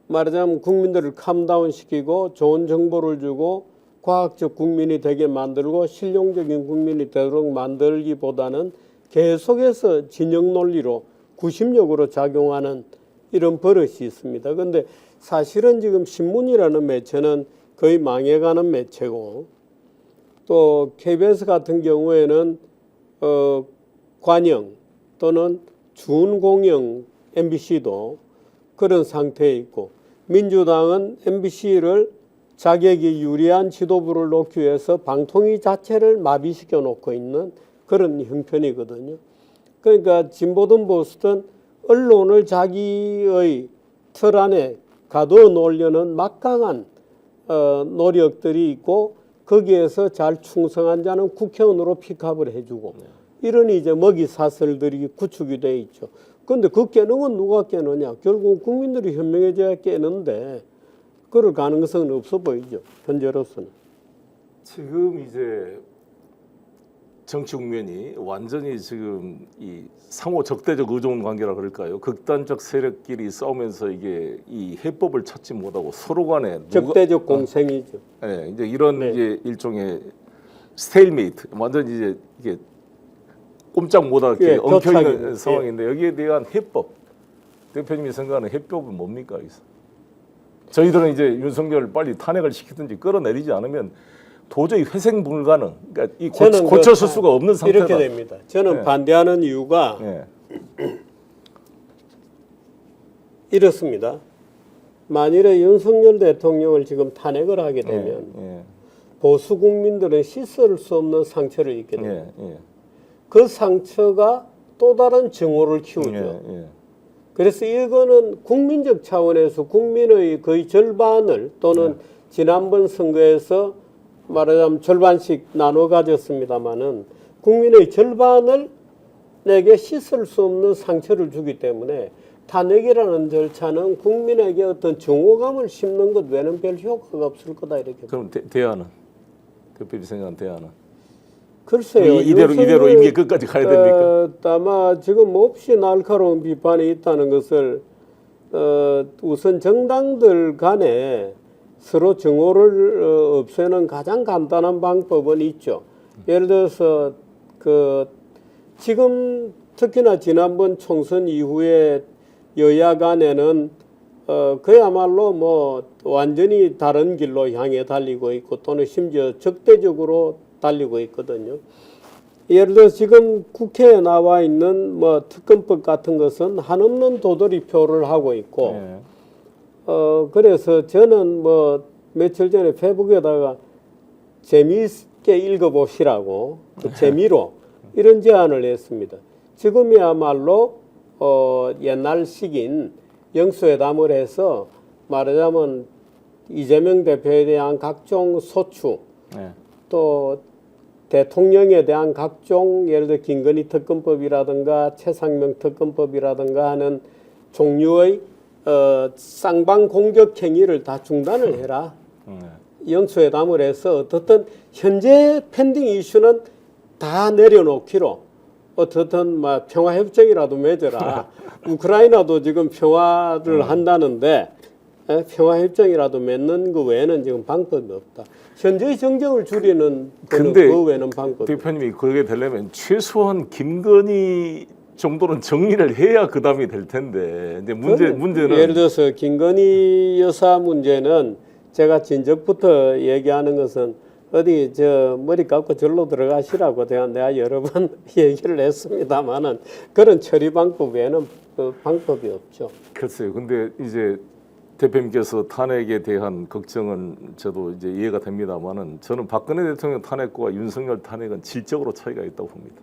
말하자면 국민들을 캄다운 시키고 좋은 정보를 주고 과학적 국민이 되게 만들고 실용적인 국민이 되도록 만들기보다는 계속해서 진영 논리로 구심력으로 작용하는 이런 버릇이 있습니다. 그런데 사실은 지금 신문이라는 매체는 거의 망해가는 매체고 또 KBS 같은 경우에는 관영 또는 준공영 MBC도 그런 상태에 있고 민주당은 MBC를 자격이 유리한 지도부를 놓기 위해서 방통위 자체를 마비시켜 놓고 있는 그런 형편이거든요. 그러니까 진보든 보수든 언론을 자기의 틀 안에 가두어 놓으려는 막강한 노력들이 있고 거기에서 잘 충성한 자는 국회의원으로 픽업을 해주고 이런 이제 먹이 사슬들이 구축이 돼 있죠. 그런데 그 깨는 건 누가 깨느냐? 결국 국민들이 현명해져야 깨는데 그럴 가능성은 없어 보이죠. 현재로서는. 지금 이제 정치 국면이 완전히 지금 이 상호 적대적 의존 관계라 그럴까요? 극단적 세력끼리 싸우면서 이게 이 해법을 찾지 못하고 서로 간에 적대적 공생이죠. 네, 이제 이런 이제 일종의 스테일메이트, 완전 이제 이게 꼼짝 못하게 엉켜 있는 상황인데 여기에 대한 해법, 대표님이 생각하는 해법은 뭡니까? 저희들은 이제 윤석열을 빨리 탄핵을 시키든지 끌어내리지 않으면 도저히 회생 불가능. 그러니까 이 고쳐쓸 수가 없는 상태다. 이렇게 됩니다. 저는 반대하는 이유가 이렇습니다. 만일에 윤석열 대통령을 지금 탄핵을 하게 되면 보수 국민들은 씻을 수 없는 상처를 입게 됩니다. 그 상처가 또 다른 증오를 키우죠. 그래서 이거는 국민적 차원에서 국민의 거의 절반을 또는 지난번 선거에서 말하자면 절반씩 나눠 가졌습니다마는 국민의 절반을 내게 씻을 수 없는 상처를 주기 때문에 탄핵이라는 절차는 국민에게 어떤 증오감을 심는 것 외에는 별 효과가 없을 거다 이렇게. 그럼 대안은? 대표님 생각한 대안은? 글쎄요. 이대로 임기 끝까지 가야 됩니까? 아마 지금 몹시 날카로운 비판이 있다는 것을 우선 정당들 간에 서로 정오를 없애는 가장 간단한 방법은 있죠. 예를 들어서 지금 특히나 지난번 총선 이후에 여야 간에는 그야말로 뭐 완전히 다른 길로 향해 달리고 있고 또는 심지어 적대적으로 달리고 있거든요. 예를 들어 지금 국회에 나와 있는 뭐 특검법 같은 것은 한없는 도돌이표를 하고 있고 네. 그래서 저는 뭐 며칠 전에 페이북에다가 재미있게 읽어보시라고 재미로 이런 제안을 했습니다. 지금이야말로 옛날식인 영수회담을 해서 말하자면 이재명 대표에 대한 각종 소추 네. 또 대통령에 대한 각종 예를 들어 김건희 특검법이라든가 최상명 특검법이라든가 하는 종류의 쌍방 공격 행위를 다 중단을 해라. 영수회담을 해서 어떻든 현재 펜딩 이슈는 다 내려놓기로 어떻든 막 평화협정이라도 맺어라. 우크라이나도 지금 평화를 한다는데 평화협정이라도 맺는 그 외에는 지금 방법이 없다. 현재의 정쟁을 줄이는 그 외에는 방법이 대표님이 그러게 되려면 최소한 김건희 정도는 정리를 해야 그 다음이 될 텐데 이제 문제는 예를 들어서 김건희 여사 문제는 제가 진작부터 얘기하는 것은 어디 저 머리 감고 절로 들어가시라고 내가 여러 번 얘기를 했습니다만은 그런 처리 방법 외에는 방법이 없죠. 글쎄요. 근데 이제 대표님께서 탄핵에 대한 걱정은 저도 이제 이해가 됩니다만은 저는 박근혜 대통령 탄핵과 윤석열 탄핵은 질적으로 차이가 있다고 봅니다.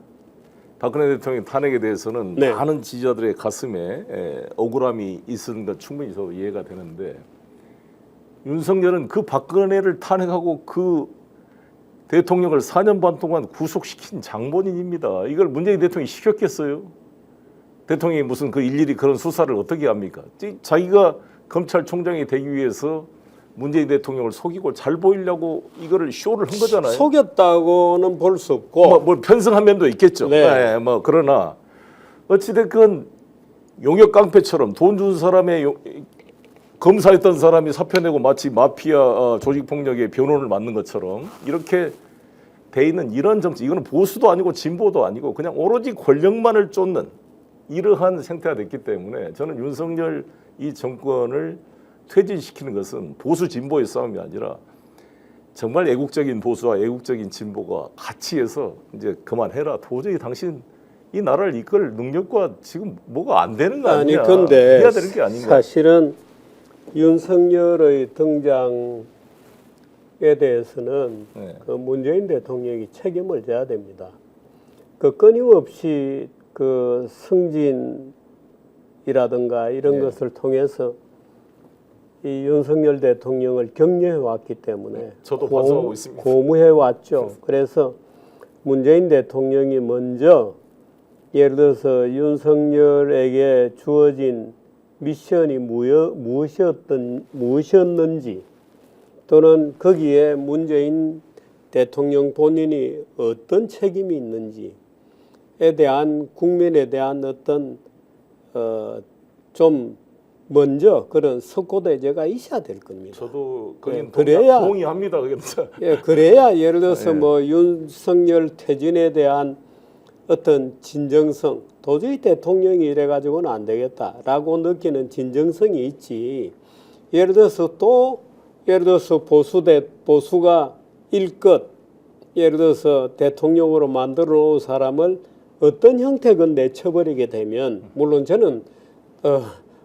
박근혜 대통령 탄핵에 대해서는 네. 많은 지지자들의 가슴에 억울함이 있는 건 충분히 저도 이해가 되는데 윤석열은 그 박근혜를 탄핵하고 그 대통령을 4년 반 동안 구속시킨 장본인입니다. 이걸 문재인 대통령이 시켰겠어요? 대통령이 무슨 그 일일이 그런 수사를 어떻게 합니까? 자기가 검찰총장이 되기 위해서 문재인 대통령을 속이고 잘 보이려고 이거를 쇼를 한 거잖아요. 속였다고는 볼 수 없고 뭐 편승한 면도 있겠죠. 네. 네, 뭐 그러나 어찌됐건 용역 깡패처럼 돈 준 사람의 검사했던 사람이 사표 내고 마치 마피아 조직 폭력의 변호를 맡는 것처럼 이렇게 돼 있는 이런 정치, 이거는 보수도 아니고 진보도 아니고 그냥 오로지 권력만을 쫓는 이러한 생태가 됐기 때문에 저는 윤석열 이 정권을 퇴진시키는 것은 보수 진보의 싸움이 아니라 정말 애국적인 보수와 애국적인 진보가 같이 해서 이제 그만해라. 도저히 당신 이 나라를 이끌 능력과 지금 뭐가 안 되는 거 아니냐. 아니 근데 해야 되는 게 아닌가. 사실은 윤석열의 등장에 대해서는 네. 그 문재인 대통령이 책임을 져야 됩니다. 그 끊임없이 그 승진이라든가 이런 네. 것을 통해서 이 윤석열 대통령을 격려해 왔기 때문에 저도 반성하고 있습니다. 고무해 왔죠. 그래서 문재인 대통령이 먼저 예를 들어서 윤석열에게 주어진 미션이 무엇이었는지 또는 거기에 문재인 대통령 본인이 어떤 책임이 있는지에 대한 국민에 대한 어떤 좀 먼저 그런 석고대제가 있어야 될 겁니다. 저도 그건 그래야 동의합니다. 그래야 예를 들어서 네. 뭐 윤석열 퇴진에 대한 어떤 진정성, 도저히 대통령이 이래 가지고는 안 되겠다라고 느끼는 진정성이 있지. 예를 들어서 보수가 일껏 예를 들어서 대통령으로 만들어 놓은 사람을 어떤 형태건 내쳐버리게 되면 물론 저는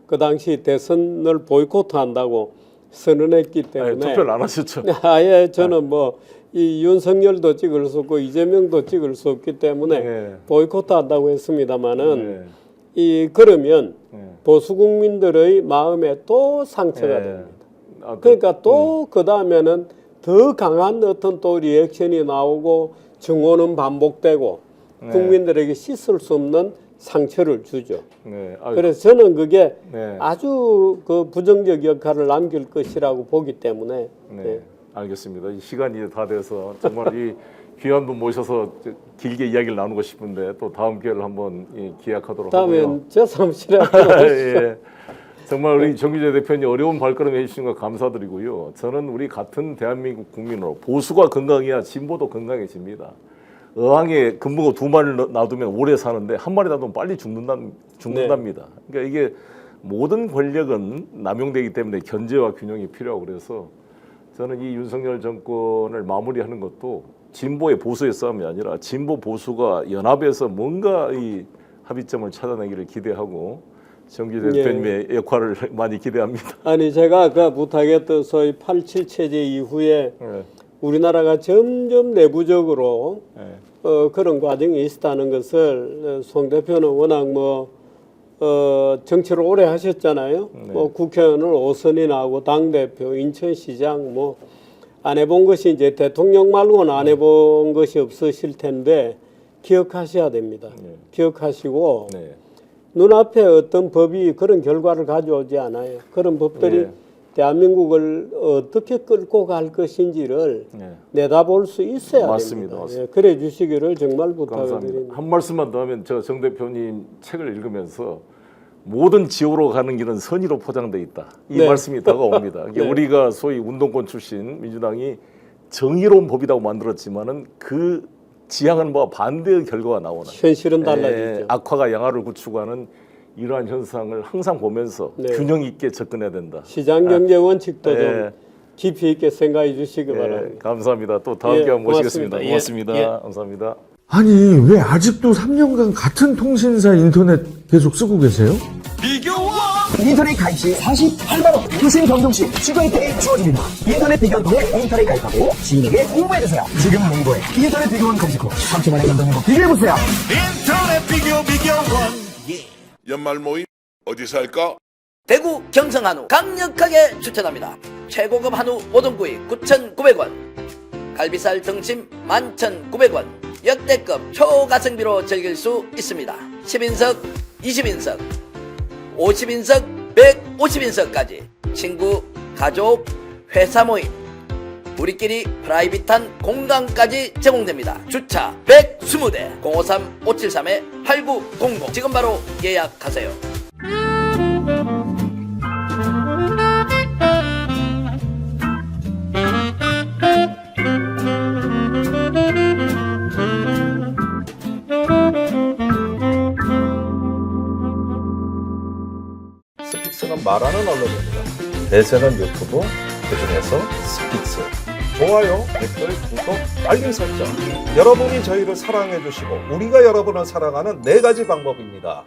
그 당시 대선을 보이콧한다고 선언했기 때문에 투표를 안 하셨죠. 아예 저는 뭐 이 윤석열도 찍을 수 없고 이재명도 찍을 수 없기 때문에 네. 보이콧한다고 했습니다마는 네. 그러면 네. 보수 국민들의 마음에 또 상처가 네. 됩니다. 아, 그러니까 또 그 다음에는 더 강한 어떤 또 리액션이 나오고 증오는 반복되고 네. 국민들에게 씻을 수 없는 상처를 주죠. 네. 그래서 저는 그게 네. 아주 그 부정적 역할을 남길 것이라고 보기 때문에 네. 알겠습니다. 이 시간이 다 돼서 정말 이 귀한 분 모셔서 길게 이야기를 나누고 싶은데 또 다음 기회를 한번 기약하도록 하고요. 다음엔 저 사무실에 예. 정말 우리 정규재 대표님 어려운 발걸음 해주신 거 감사드리고요. 저는 우리 같은 대한민국 국민으로 보수가 건강해야 진보도 건강해집니다. 어항에 금붕어 2마리를 놔두면 오래 사는데 한 마리 놔두면 빨리 죽는답니다. 그러니까 이게 모든 권력은 남용되기 때문에 견제와 균형이 필요하고 그래서 저는 이 윤석열 정권을 마무리하는 것도 진보의 보수의 싸움이 아니라 진보 보수가 연합해서 뭔가 이 합의점을 찾아내기를 기대하고 정규재 대표님의 역할을 많이 기대합니다. 아니 제가 아까 부탁했던 소위 87 체제 이후에 우리나라가 점점 내부적으로 그런 과정이 있었다는 것을 송 대표는 워낙 정치를 오래 하셨잖아요. 뭐 국회의원을 5선이나 하고 당대표, 인천시장 안 해본 것이 이제 대통령 말고는 안 해본 것이 없으실 텐데 기억하셔야 됩니다. 기억하시고 눈앞에 어떤 법이 그런 결과를 가져오지 않아요. 그런 법들이 대한민국을 어떻게 끌고 갈 것인지를 내다볼 수 있어야 맞습니다. 됩니다. 맞습니다. 그래 주시기를 정말 부탁드립니다. 감사합니다. 한 말씀만 더 하면 저 정 대표님 책을 읽으면서 모든 지옥으로 가는 길은 선의로 포장되어 있다. 이 말씀이 다가옵니다. 우리가 소위 운동권 출신 민주당이 정의로운 법이라고 만들었지만은 그 지향은 반대의 결과가 나오는 현실은 달라지죠. 악화가 양화를 구축하는 이러한 현상을 항상 보면서 균형 있게 접근해야 된다. 시장 경제 원칙도 좀 깊이 있게 생각해 주시기 바랍니다. 감사합니다. 또 다음 기회에 모시겠습니다. 고맙습니다. 감사합니다. 아니 왜 아직도 3년간 같은 통신사 인터넷 계속 쓰고 계세요? 인터넷 가입 시 48만원 유심 경종 시 추가이택이 주어집니다. 인터넷 비교원 통해 인터넷 가입하고 지인에게 홍보해주세요. 지금 네이버에 인터넷 비교원 검색 후 3초만에 감동하는 거 비교해보세요. 인터넷 비교원. 연말 모임 어디서 할까? 대구 경성 한우 강력하게 추천합니다. 최고급 한우 모듬구이 9,900원, 갈비살 등심 11,900원, 역대급 초가성비로 즐길 수 있습니다. 10인석, 20인석, 50인석, 150인석까지 친구, 가족, 회사 모임, 우리끼리 프라이빗한 공간까지 제공됩니다. 주차 120대 053-573-8900 지금 바로 예약하세요. 스픽스는 말하는 언론입니다. 대세는 유튜브, 그중에서 스픽스. 좋아요, 댓글, 구독, 알림 설정. 여러분이 저희를 사랑해 주시고 우리가 여러분을 사랑하는 4가지 방법입니다.